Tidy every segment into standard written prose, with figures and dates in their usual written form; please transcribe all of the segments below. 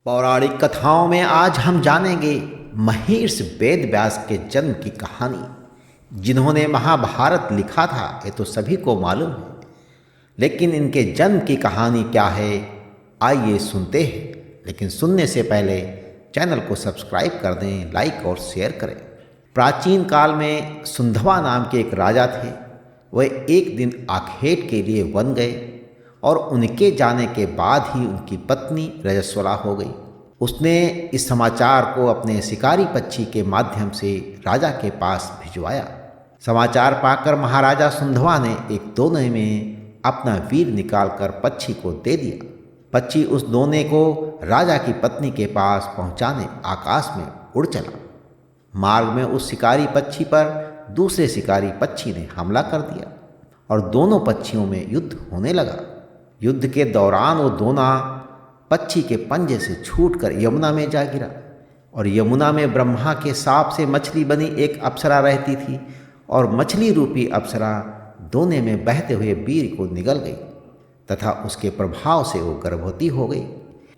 पौराणिक कथाओं में आज हम जानेंगे महर्षि वेद व्यास के जन्म की कहानी। जिन्होंने महाभारत लिखा था ये तो सभी को मालूम है, लेकिन इनके जन्म की कहानी क्या है, आइए सुनते हैं। लेकिन सुनने से पहले चैनल को सब्सक्राइब कर दें, लाइक और शेयर करें। प्राचीन काल में सुंधवा नाम के एक राजा थे। वह एक दिन आखेट के लिए वन गए और उनके जाने के बाद ही उनकी पत्नी रजस्वला हो गई। उसने इस समाचार को अपने शिकारी पक्षी के माध्यम से राजा के पास भिजवाया। समाचार पाकर महाराजा सुंधवा ने एक दोने में अपना वीर निकालकर पक्षी को दे दिया। पक्षी उस दोने को राजा की पत्नी के पास पहुंचाने आकाश में उड़ चला। मार्ग में उस शिकारी पक्षी पर दूसरे शिकारी पक्षी ने हमला कर दिया और दोनों पक्षियों में युद्ध होने लगा। युद्ध के दौरान वो दोना पक्षी के पंजे से छूटकर यमुना में जा गिरा और यमुना में ब्रह्मा के शाप से मछली बनी एक अप्सरा रहती थी और मछली रूपी अप्सरा दोने में बहते हुए वीर को निगल गई तथा उसके प्रभाव से वो गर्भवती हो गई।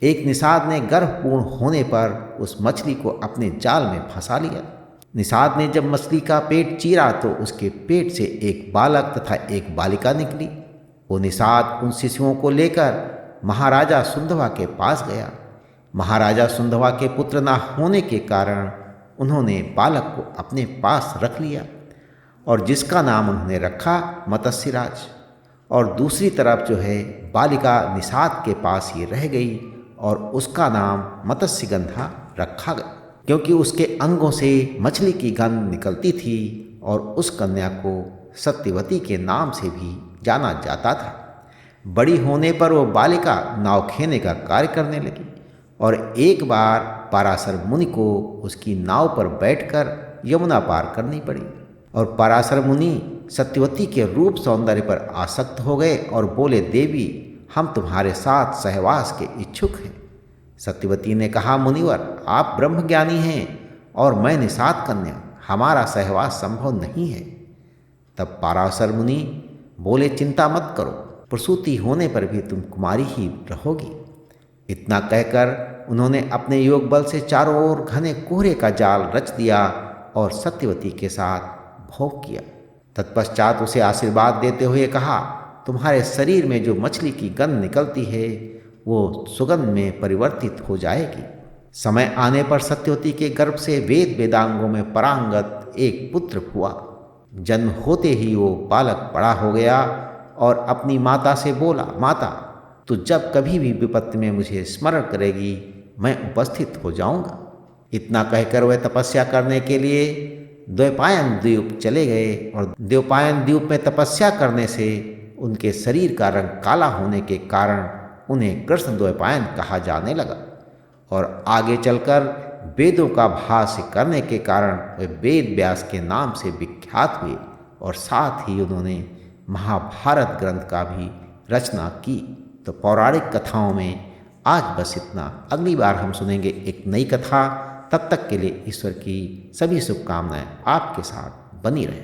एक निषाद ने गर्भपूर्ण होने पर उस मछली को अपने जाल में फंसा लिया। निषाद ने जब मछली का पेट चीरा तो उसके पेट से एक बालक तथा एक बालिका निकली। वो निषाद उन शिशुओं को लेकर महाराजा सुंधवा के पास गया। महाराजा सुंधवा के पुत्र न होने के कारण उन्होंने बालक को अपने पास रख लिया और जिसका नाम उन्होंने रखा मत्स्यराज। और दूसरी तरफ जो है बालिका निषाद के पास ही रह गई और उसका नाम मत्स्यगंधा रखा गया, क्योंकि उसके अंगों से मछली की गंध निकलती थी और उस कन्या को सत्यवती के नाम से भी जाना जाता था। बड़ी होने पर वो बालिका नाव खेने का कार्य करने लगी और एक बार पराशर मुनि को उसकी नाव पर बैठकर यमुना पार करनी पड़ी और पराशर मुनि सत्यवती के रूप सौंदर्य पर आसक्त हो गए और बोले, देवी हम तुम्हारे साथ सहवास के इच्छुक हैं। सत्यवती ने कहा, मुनिवर आप ब्रह्मज्ञानी हैं और मैं निषाद कन्या, हमारा सहवास संभव नहीं है। तब पराशर मुनि बोले, चिंता मत करो, प्रसूति होने पर भी तुम कुमारी ही रहोगी। इतना कहकर उन्होंने अपने योग बल से चारों ओर घने कोहरे का जाल रच दिया और सत्यवती के साथ भोग किया। तत्पश्चात उसे आशीर्वाद देते हुए कहा, तुम्हारे शरीर में जो मछली की गंध निकलती है वो सुगंध में परिवर्तित हो जाएगी। समय आने पर सत्यवती के गर्भ से वेद वेदांगों में परांगत एक पुत्र हुआ। जन्म होते ही वो बालक बड़ा हो गया और अपनी माता से बोला, माता तू जब कभी भी विपत्ति में मुझे स्मरण करेगी मैं उपस्थित हो जाऊंगा। इतना कहकर वह तपस्या करने के लिए द्वैपायन द्वीप चले गए और द्वैपायन द्वीप में तपस्या करने से उनके शरीर का रंग काला होने के कारण उन्हें कृष्ण द्वैपायन कहा जाने लगा और आगे चलकर वेदों का भाष्य करने के कारण वे वेद व्यास के नाम से विख्यात हुए और साथ ही उन्होंने महाभारत ग्रंथ का भी रचना की। तो पौराणिक कथाओं में आज बस इतना। अगली बार हम सुनेंगे एक नई कथा। तब तक के लिए ईश्वर की सभी शुभकामनाएं आपके साथ बनी रहे।